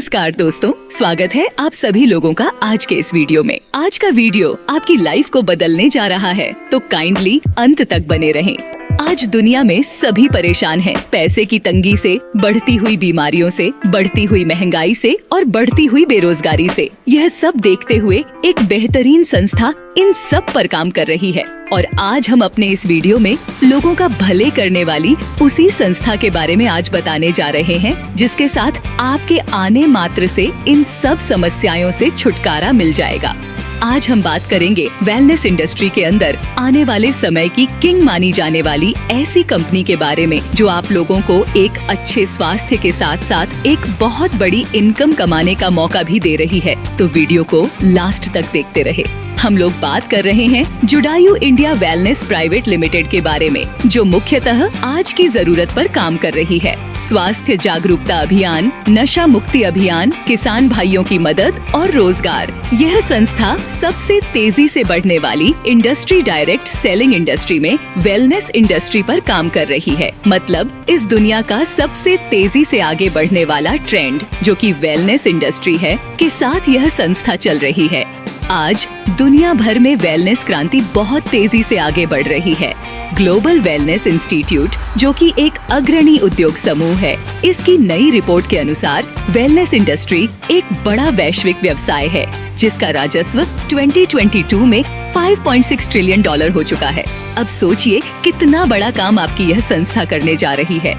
नमस्कार दोस्तों, स्वागत है आप सभी लोगों का आज के इस वीडियो में। आज का वीडियो आपकी लाइफ को बदलने जा रहा है, तो काइंडली अंत तक बने रहें। आज दुनिया में सभी परेशान हैं, पैसे की तंगी से, बढ़ती हुई बीमारियों से, बढ़ती हुई महंगाई से और बढ़ती हुई बेरोजगारी से। यह सब देखते हुए एक बेहतरीन संस्था इन सब पर काम कर रही है और आज हम अपने इस वीडियो में लोगों का भले करने वाली उसी संस्था के बारे में आज बताने जा रहे हैं, जिसके साथ आपके आने मात्र से इन सब समस्याओं से छुटकारा मिल जाएगा। आज हम बात करेंगे वेलनेस इंडस्ट्री के अंदर आने वाले समय की किंग मानी जाने वाली ऐसी कंपनी के बारे में, जो आप लोगों को एक अच्छे स्वास्थ्य के साथ साथ एक बहुत बड़ी इनकम कमाने का मौका भी दे रही है। तो वीडियो को लास्ट तक देखते रहे। हम लोग बात कर रहे हैं जुडायू इंडिया वेलनेस प्राइवेट लिमिटेड के बारे में, जो मुख्यतः आज की जरूरत पर काम कर रही है। स्वास्थ्य जागरूकता अभियान, नशा मुक्ति अभियान, किसान भाइयों की मदद और रोजगार। यह संस्था सबसे तेजी से बढ़ने वाली इंडस्ट्री डायरेक्ट सेलिंग इंडस्ट्री में वेलनेस इंडस्ट्री पर काम कर रही है। मतलब इस दुनिया का सबसे तेजी से आगे बढ़ने वाला ट्रेंड, जो कि वेलनेस इंडस्ट्री है, के साथ यह संस्था चल रही है। आज दुनिया भर में वेलनेस क्रांति बहुत तेजी से आगे बढ़ रही है। ग्लोबल वेलनेस इंस्टीट्यूट, जो कि एक अग्रणी उद्योग समूह है, इसकी नई रिपोर्ट के अनुसार वेलनेस इंडस्ट्री एक बड़ा वैश्विक व्यवसाय है, जिसका राजस्व 2022 में $5.6 ट्रिलियन हो चुका है। अब सोचिए कितना बड़ा काम आपकी यह संस्था करने जा रही है।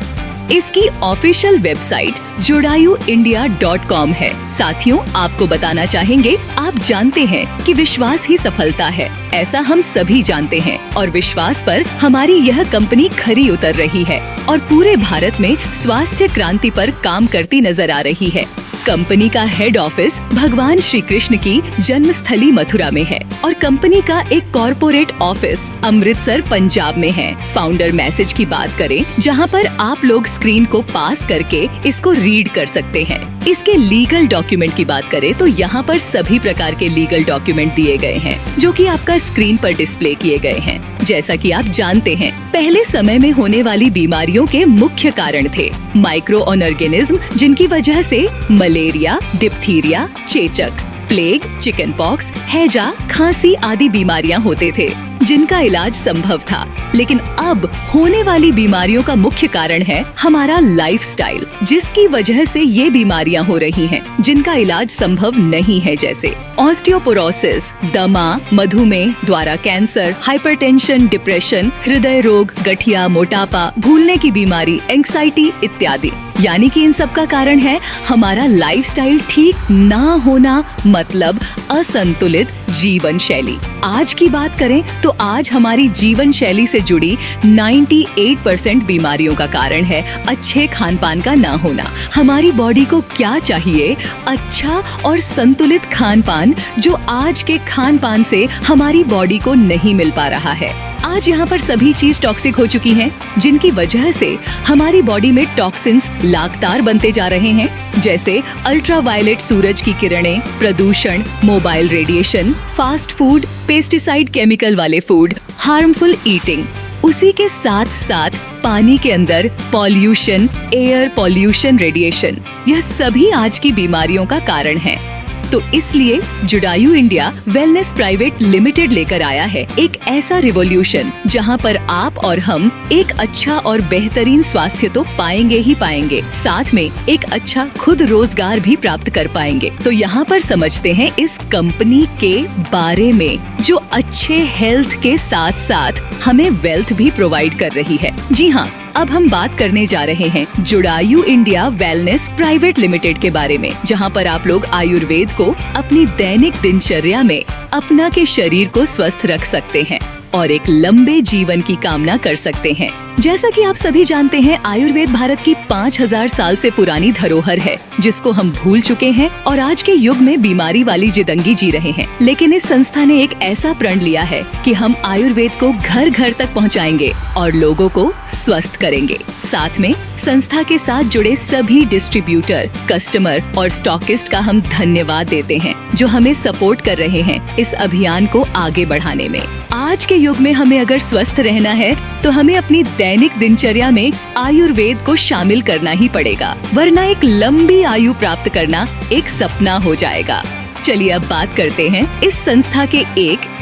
इसकी ऑफिशियल वेबसाइट judayuindia.com है। साथियों, आपको बताना चाहेंगे, आप जानते हैं कि विश्वास ही सफलता है, ऐसा हम सभी जानते हैं और विश्वास पर हमारी यह कंपनी खरी उतर रही है और पूरे भारत में स्वास्थ्य क्रांति पर काम करती नजर आ रही है। कंपनी का हेड ऑफिस भगवान श्री कृष्ण की जन्मस्थली मथुरा में है और कंपनी का एक कॉर्पोरेट ऑफिस अमृतसर पंजाब में है। फाउंडर मैसेज की बात करें, जहां पर आप लोग स्क्रीन को पास करके इसको रीड कर सकते हैं। इसके लीगल डॉक्यूमेंट की बात करें तो यहाँ पर सभी प्रकार के लीगल डॉक्यूमेंट दिए गए हैं, जो कि आपका स्क्रीन पर डिस्प्ले किए गए हैं। जैसा कि आप जानते हैं, पहले समय में होने वाली बीमारियों के मुख्य कारण थे माइक्रो ऑर्गेनिज्म, जिनकी वजह से मलेरिया, डिप्थीरिया, चेचक, प्लेग, चिकन पॉक्स, हैजा, खांसी आदि बीमारियां होते थे, जिनका इलाज संभव था। लेकिन अब होने वाली बीमारियों का मुख्य कारण है हमारा लाइफस्टाइल, जिसकी वजह से ये बीमारियां हो रही हैं, जिनका इलाज संभव नहीं है, जैसे ऑस्टियोपोरोसिस, दमा, मधुमेह द्वारा कैंसर, हाइपरटेंशन, डिप्रेशन, हृदय रोग, गठिया, मोटापा, भूलने की बीमारी, एंग्जाइटी इत्यादि। यानी कि इन सब का कारण है हमारा लाइफस्टाइल ठीक ना होना, मतलब असंतुलित जीवन शैली। आज की बात करें तो आज हमारी जीवन शैली से जुड़ी 98% बीमारियों का कारण है अच्छे खान पान का ना होना। हमारी बॉडी को क्या चाहिए? अच्छा और संतुलित खान पान, जो आज के खान पान से हमारी बॉडी को नहीं मिल पा रहा है। आज यहाँ पर सभी चीज टॉक्सिक हो चुकी हैं, जिनकी वजह से हमारी बॉडी में टॉक्सिन्स लागातार बनते जा रहे हैं, जैसे अल्ट्रावायलेट सूरज की किरणें, प्रदूषण, mobile radiation, fast food, pesticide chemical वाले फूड, हार्मफुल ईटिंग। उसी के साथ साथ पानी के अंदर पॉल्यूशन, एयर पॉल्यूशन, रेडिएशन, यह सभी आज की बीमारियों का कारण है। तो इसलिए जुडायू इंडिया वेलनेस प्राइवेट लिमिटेड लेकर आया है एक ऐसा रिवॉल्यूशन, जहां पर आप और हम एक अच्छा और बेहतरीन स्वास्थ्य तो पाएंगे ही पाएंगे, साथ में एक अच्छा खुद रोजगार भी प्राप्त कर पाएंगे। तो यहाँ पर समझते हैं इस कंपनी के बारे में, जो अच्छे हेल्थ के साथ साथ हमें वेल्थ भी प्रोवाइड कर रही है। जी हाँ, अब हम बात करने जा रहे हैं जुडायू इंडिया वेलनेस प्राइवेट लिमिटेड के बारे में, जहां पर आप लोग आयुर्वेद को अपनी दैनिक दिनचर्या में अपना के शरीर को स्वस्थ रख सकते हैं और एक लंबे जीवन की कामना कर सकते हैं। जैसा कि आप सभी जानते हैं, आयुर्वेद भारत की 5000 साल से पुरानी धरोहर है, जिसको हम भूल चुके हैं और आज के युग में बीमारी वाली जिंदगी जी रहे हैं। लेकिन इस संस्था ने एक ऐसा प्रण लिया है कि हम आयुर्वेद को घर घर तक पहुंचाएंगे और लोगों को स्वस्थ करेंगे। साथ में संस्था के साथ जुड़े सभी डिस्ट्रीब्यूटर, कस्टमर और स्टॉकिस्ट का हम धन्यवाद देते हैं, जो हमें सपोर्ट कर रहे हैं इस अभियान को आगे बढ़ाने में। आज के युग में हमें अगर स्वस्थ रहना है तो हमें अपनी दैनिक दिनचर्या में आयुर्वेद को शामिल करना ही पड़ेगा, वरना एक लंबी आयु प्राप्त करना एक सपना हो जाएगा। चलिए अब बात करते हैं इस संस्था के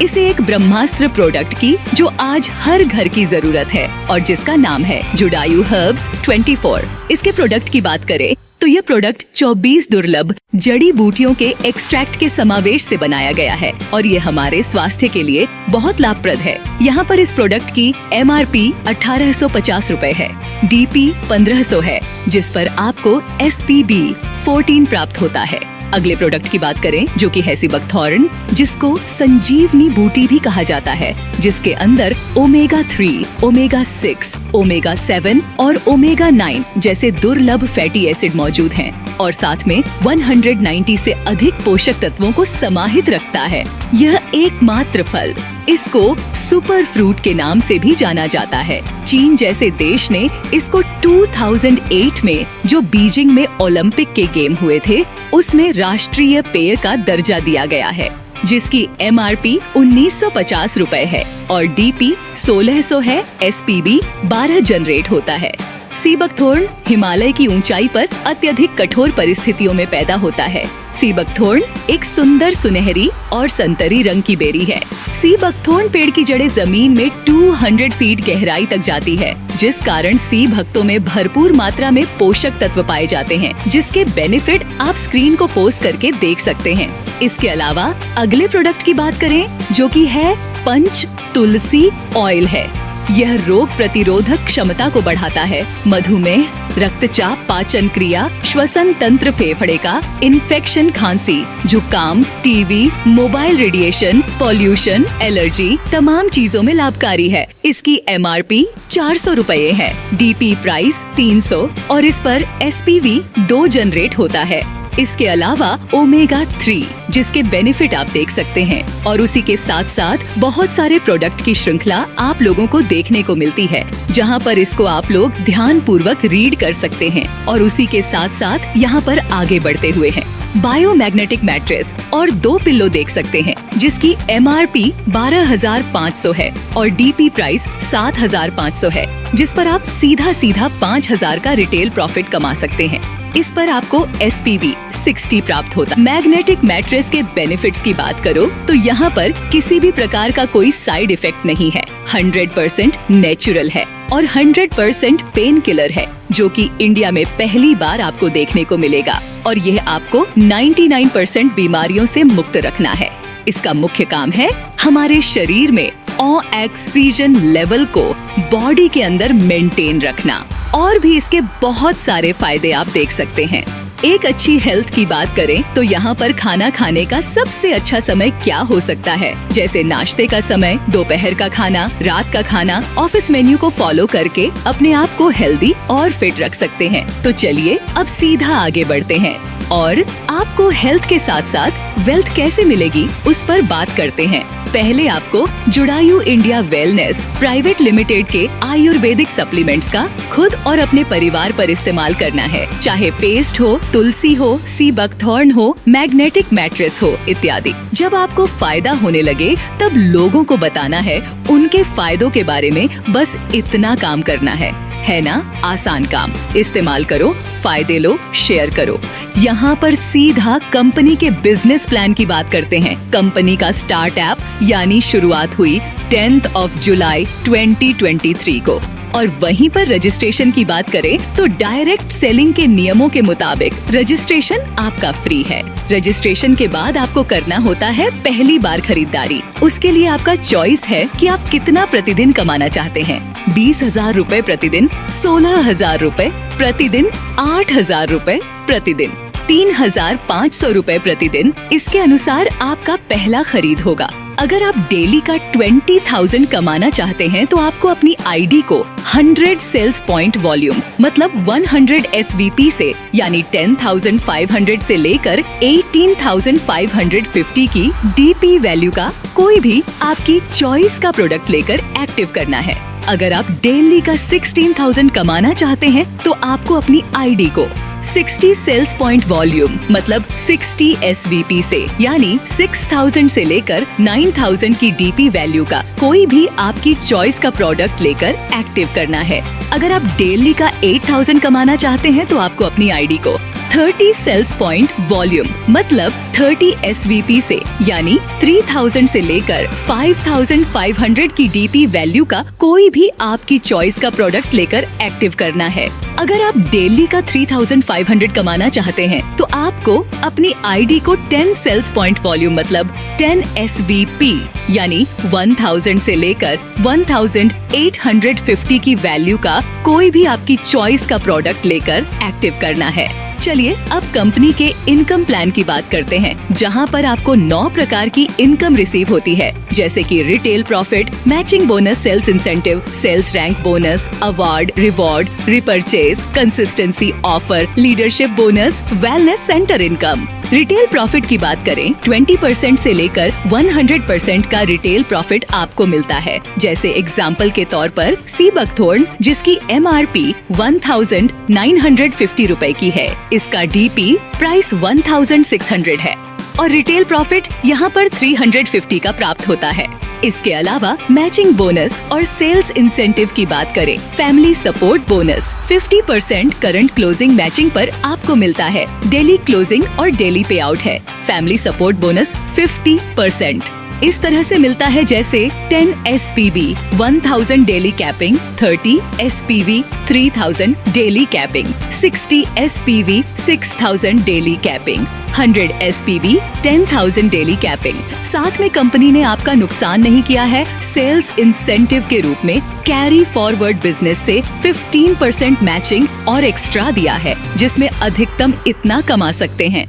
इसे एक ब्रह्मास्त्र प्रोडक्ट की, जो आज हर घर की जरूरत है और जिसका नाम है जुडायु हर्ब्स 24। इसके प्रोडक्ट की बात करें तो यह प्रोडक्ट 24 दुर्लभ जड़ी बूटियों के एक्सट्रैक्ट के समावेश से बनाया गया है और ये हमारे स्वास्थ्य के लिए बहुत लाभप्रद है। यहाँ पर इस प्रोडक्ट की MRP 1850 रूपए है, DP 1500 है, जिस पर आपको SPB 14 प्राप्त होता है। अगले प्रोडक्ट की बात करें जो कि है सीबकथॉर्न, जिसको संजीवनी बूटी भी कहा जाता है, जिसके अंदर ओमेगा 3, ओमेगा 6, ओमेगा 7 और ओमेगा 9 जैसे दुर्लभ फैटी एसिड मौजूद हैं और साथ में 190 से अधिक पोषक तत्वों को समाहित रखता है। यह एकमात्र फल, इसको सुपर फ्रूट के नाम से भी जाना जाता है। चीन जैसे देश ने इसको 2008 में जो बीजिंग में ओलंपिक के गेम हुए थे, उसमें राष्ट्रीय पेय का दर्जा दिया गया है, जिसकी MRP 1950 रूपए है और DP 1600 है, SPB 12 जनरेट होता है। सीबकथॉर्न हिमालय की ऊंचाई पर अत्यधिक कठोर परिस्थितियों में पैदा होता है। सीबकथॉर्न एक सुंदर सुनहरी और संतरी रंग की बेरी है। सीबकथॉर्न पेड़ की जड़ें जमीन में 200 फीट गहराई तक जाती है, जिस कारण सी भक्तों में भरपूर मात्रा में पोषक तत्व पाए जाते हैं, जिसके बेनिफिट आप स्क्रीन को पोज करके देख सकते हैं। इसके अलावा अगले प्रोडक्ट की बात करें जो कि है पंच तुलसी ऑयल है। यह रोग प्रतिरोधक क्षमता को बढ़ाता है, मधुमेह, रक्तचाप, पाचन क्रिया, श्वसन तंत्र, फेफड़े का इन्फेक्शन, खांसी, जुकाम, TB, mobile radiation, pollution, allergy, तमाम चीजों में लाभकारी है। इसकी MRP 400 रूपए है, DP प्राइस 300 और इस पर SPV 2 जनरेट होता है। इसके अलावा ओमेगा 3 जिसके बेनिफिट आप देख सकते हैं और उसी के साथ साथ बहुत सारे प्रोडक्ट की श्रृंखला आप लोगों को देखने को मिलती है, जहां पर इसको आप लोग ध्यान पूर्वक रीड कर सकते हैं और उसी के साथ साथ यहां पर आगे बढ़ते हुए हैं बायोमैग्नेटिक मैट्रेस और 2 पिल्लो देख सकते हैं, जिसकी MRP 12,500 है और DP प्राइस 7,500 है, जिस पर आप सीधा 5,000 का रिटेल प्रॉफिट कमा सकते हैं। इस पर आपको SPB 60 प्राप्त होता। मैग्नेटिक मैट्रेस के बेनिफिट्स की बात करो तो यहाँ पर किसी भी प्रकार का कोई साइड इफेक्ट नहीं है, 100% नेचुरल है और 100% पेन किलर है, जो कि इंडिया में पहली बार आपको देखने को मिलेगा और यह आपको 99% बीमारियों से मुक्त रखना है। इसका मुख्य काम है हमारे शरीर में ऑक्सीजन लेवल को बॉडी के अंदर मेंटेन रखना और भी इसके बहुत सारे फायदे आप देख सकते हैं। एक अच्छी हेल्थ की बात करें तो यहाँ पर खाना खाने का सबसे अच्छा समय क्या हो सकता है, जैसे नाश्ते का समय, दोपहर का खाना, रात का खाना। ऑफिस मेन्यू को फॉलो करके अपने आप को हेल्दी और फिट रख सकते हैं। तो चलिए अब सीधा आगे बढ़ते हैं और आपको हेल्थ के साथ साथ वेल्थ कैसे मिलेगी उस पर बात करते हैं। पहले आपको जुडायु इंडिया वेलनेस प्राइवेट लिमिटेड के आयुर्वेदिक सप्लीमेंट्स का खुद और अपने परिवार पर इस्तेमाल करना है, चाहे पेस्ट हो, तुलसी हो, सीबकथॉर्न हो, मैग्नेटिक मैट्रेस हो इत्यादि। जब आपको फायदा होने लगे तब लोगों को बताना है, उनके फायदों के बारे में बस इतना काम करना है ना? आसान काम। इस्तेमाल करो, फायदे लो, शेयर करो। यहाँ पर सीधा कंपनी के बिजनेस प्लान की बात करते हैं। कंपनी का स्टार्ट ऐप यानी शुरुआत हुई 10 जुलाई 2023 को और वहीं पर रजिस्ट्रेशन की बात करें तो डायरेक्ट सेलिंग के नियमों के मुताबिक रजिस्ट्रेशन आपका फ्री है। रजिस्ट्रेशन के बाद आपको करना होता है पहली बार खरीदारी। उसके लिए आपका चॉइस है कि आप कितना प्रतिदिन कमाना चाहते हैं। 20,000 रूपए प्रतिदिन, 16,000 रूपए प्रतिदिन, 8,000 रूपए प्रतिदिन, 3,500 रूपए प्रतिदिन। इसके अनुसार आपका पहला खरीद होगा। अगर आप डेली का 20,000 कमाना चाहते हैं तो आपको अपनी आईडी को 100 सेल्स पॉइंट वॉल्यूम मतलब 100 SVP से यानी 10,500 से लेकर 18,550 की DP वैल्यू का कोई भी आपकी चॉइस का प्रोडक्ट लेकर एक्टिव करना है। अगर आप डेली का 16,000 कमाना चाहते हैं तो आपको अपनी आईडी को 60 सेल्स पॉइंट वॉल्यूम मतलब 60 SVP से, यानी 6000 से लेकर 9000 की DP वैल्यू का कोई भी आपकी चॉइस का प्रोडक्ट लेकर एक्टिव करना है। अगर आप डेली का 8000 कमाना चाहते हैं तो आपको अपनी आईडी को 30 सेल्स पॉइंट वॉल्यूम मतलब 30 SVP से, यानी 3000 से लेकर 5500 की DP वैल्यू का कोई भी आपकी चॉइस का प्रोडक्ट लेकर एक्टिव करना है। अगर आप डेली का 3500 कमाना चाहते हैं तो आपको अपनी आईडी को 10 सेल्स पॉइंट वॉल्यूम मतलब 10 SVP यानी 1000 से लेकर 1850 की वैल्यू का कोई भी आपकी चॉइस का प्रोडक्ट लेकर एक्टिव करना है। चलिए अब कंपनी के इनकम प्लान की बात करते हैं, जहां पर आपको 9 प्रकार की इनकम रिसीव होती है, जैसे कि retail profit, matching bonus, sales incentive, sales rank bonus, award, reward, repurchase, consistency offer, leadership bonus, wellness centre income. Retail profit की बात करें 20% से लेकर 100% का रिटेल प्रॉफिट आपको मिलता है। जैसे एग्जाम्पल के तौर पर सी बकथोर्न, जिसकी MRP 1950 रुपए की है, इसका DP प्राइस 1600 है और रिटेल प्रॉफिट यहाँ पर 350 का प्राप्त होता है। इसके अलावा मैचिंग बोनस और सेल्स इंसेंटिव की बात करें, family support bonus 50% current closing matching पर आपको मिलता है। डेली क्लोजिंग और डेली पे आउट है। फैमिली सपोर्ट बोनस 50% इस तरह से मिलता है, जैसे 10 SPV 1000 daily capping, 30 SPV 3000 daily capping, 60 SPV 6000 daily capping, 100 SPV 10,000 daily capping. साथ में कंपनी ने आपका नुकसान नहीं किया है। सेल्स इंसेंटिव के रूप में कैरी फॉरवर्ड बिजनेस से 15% मैचिंग और एक्स्ट्रा दिया है, जिसमें अधिकतम इतना कमा सकते हैं।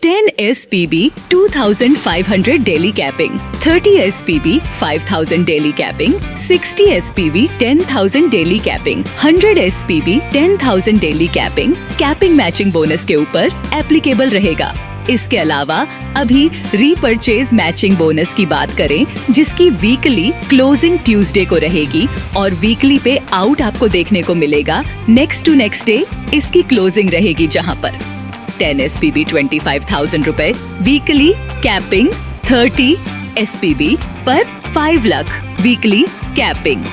10 SPV 2500 daily capping, 30 SPV 5000 daily capping, 60 SPV 10,000 daily capping, 100 SPV 10,000 daily capping capping matching bonus के ऊपर एप्लीकेबल रहेगा। इसके अलावा अभी रीपर्चेज मैचिंग बोनस की बात करें, जिसकी वीकली क्लोजिंग ट्यूसडे को रहेगी और वीकली पे आउट आपको देखने को मिलेगा। नेक्स्ट टू नेक्स्ट डे इसकी क्लोजिंग रहेगी, जहां पर 10 SPV 25,000 रुपए वीकली कैपिंग, 30 SPV पर 5 लाख वीकली कैपिंग,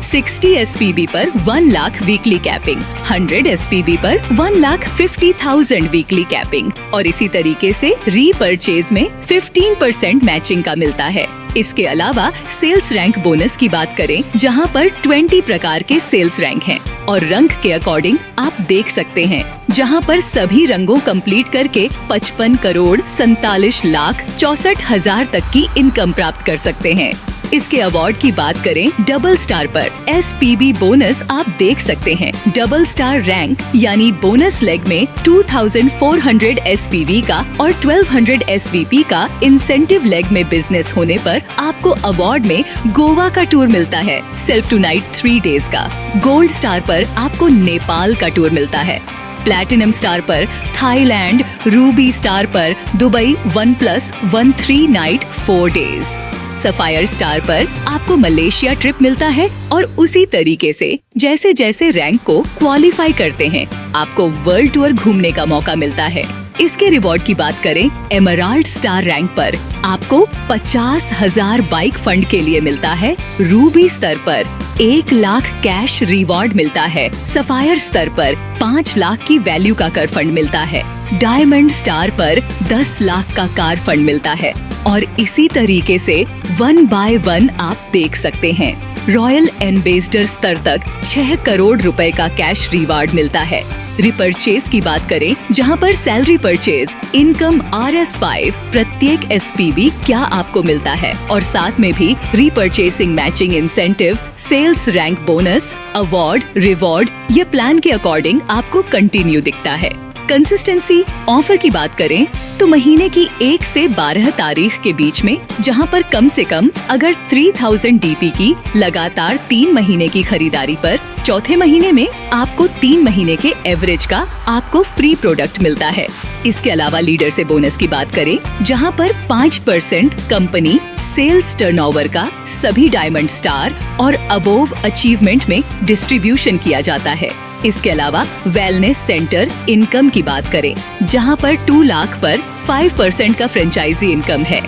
60 SPV पर 1 लाख वीकली कैपिंग, 100 SPV पर 1,50,000 वीकली कैपिंग और इसी तरीके से रीपर्चेज में 15% मैचिंग का मिलता है। इसके अलावा सेल्स रैंक बोनस की बात करें, जहां पर 20 प्रकार के सेल्स रैंक हैं और रंग के अकॉर्डिंग आप देख सकते हैं, जहां पर सभी रंगों कंप्लीट करके 55 करोड़ 47 लाख 64 हजार तक की इनकम प्राप्त कर सकते हैं। इसके अवार्ड की बात करें, डबल स्टार पर SPB बोनस आप देख सकते हैं। डबल स्टार रैंक यानी बोनस लेग में 2400 SPV का और 1200 SVP का इंसेंटिव लेग में बिजनेस होने पर आपको अवार्ड में गोवा का टूर मिलता है, सेल्फ टू नाइट 3 डेज का। गोल्ड स्टार पर आपको नेपाल का टूर मिलता है। प्लैटिनम स्टार पर थाईलैंड, रूबी स्टार पर Dubai 1+1 3 night 4 days. Sapphire star पर आपको मलेशिया ट्रिप मिलता है और उसी तरीके से जैसे जैसे रैंक को क्वालिफाई करते हैं, आपको वर्ल्ड टूर घूमने का मौका मिलता है। इसके रिवॉर्ड की बात करें, एमराल्ड स्टार रैंक पर आपको 50,000 बाइक फंड के लिए मिलता है। रूबी स्तर पर 1 लाख कैश रिवॉर्ड मिलता है। सफायर स्तर पर 5 लाख की वैल्यू का कर फंड मिलता है। डायमंड स्टार पर 10 लाख का कार फंड मिलता है और इसी तरीके से 1 बाय 1 आप देख सकते हैं। रॉयल एम्बेसडर स्तर तक 6 करोड़ रुपए का कैश रिवार्ड मिलता है। रिपर्चेज की बात करें, जहां पर सैलरी परचेज, इनकम RS5 प्रत्येक SPV क्या आपको मिलता है और साथ में भी repurchasing matching incentive, sales rank bonus, award, reward, ये प्लान के अकॉर्डिंग आपको कंटिन्यू दिखता है। कंसिस्टेंसी ऑफर की बात करें तो महीने की 1 से 12 तारीख के बीच में, जहां पर कम से कम अगर 3000 DP की लगातार 3 महीने की खरीदारी पर चौथे महीने में आपको 3 महीने के एवरेज का आपको फ्री प्रोडक्ट मिलता है। इसके अलावा लीडर से बोनस की बात करें, जहां पर 5% कंपनी सेल्स टर्नओवर का सभी डायमंड स्टार और अबोव अचीवमेंट में डिस्ट्रीब्यूशन किया जाता है। इसके अलावा वेलनेस सेंटर इनकम की बात करें, जहां पर 2 लाख पर 5% का फ्रेंचाइजी इनकम है,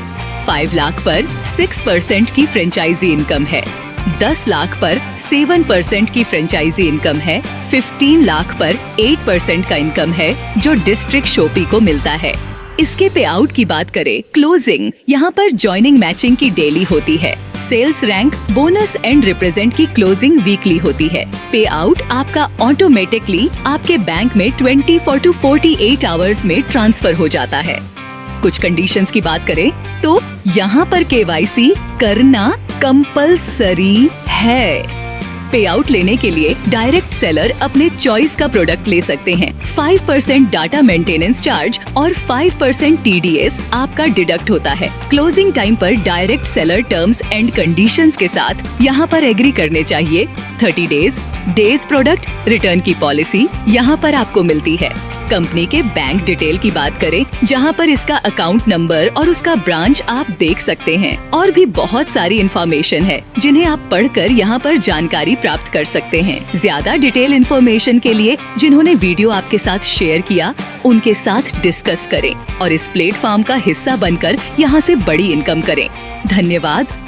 5 लाख पर 6% की फ्रेंचाइजी इनकम है, 10 लाख पर 7% की फ्रेंचाइजी इनकम है, 15 लाख पर 8% का इनकम है जो डिस्ट्रिक्ट शोपी को मिलता है। इसके पे आउट की बात करें, क्लोजिंग, यहाँ पर ज्वाइनिंग मैचिंग की डेली होती है, sales rank, bonus and represent की क्लोजिंग वीकली होती है। पे आउट आपका ऑटोमेटिकली आपके बैंक में 24 to 48 आवर्स में ट्रांसफर हो जाता है। कुछ कंडीशंस की बात करें तो यहाँ पर KYC करना कंपलसरी है। पे आउट लेने के लिए डायरेक्ट सेलर अपने चॉइस का प्रोडक्ट ले सकते हैं। 5% डाटा मेंटेनेंस चार्ज और 5% TDS आपका डिडक्ट होता है। क्लोजिंग टाइम पर direct seller terms and conditions के साथ यहाँ पर एग्री करने चाहिए। 30 डेज प्रोडक्ट रिटर्न की पॉलिसी यहाँ पर आपको मिलती है। कंपनी के बैंक डिटेल की बात करें, जहां पर इसका अकाउंट नंबर और उसका ब्रांच आप देख सकते हैं। और भी बहुत सारी इन्फॉर्मेशन है जिन्हें आप पढ़कर यहाँ पर जानकारी प्राप्त कर सकते हैं। ज्यादा डिटेल इन्फॉर्मेशन के लिए जिन्होंने वीडियो आपके साथ शेयर किया उनके साथ डिस्कस करें और इस प्लेटफॉर्म का हिस्सा बनकर यहाँ से बड़ी इनकम करें। धन्यवाद।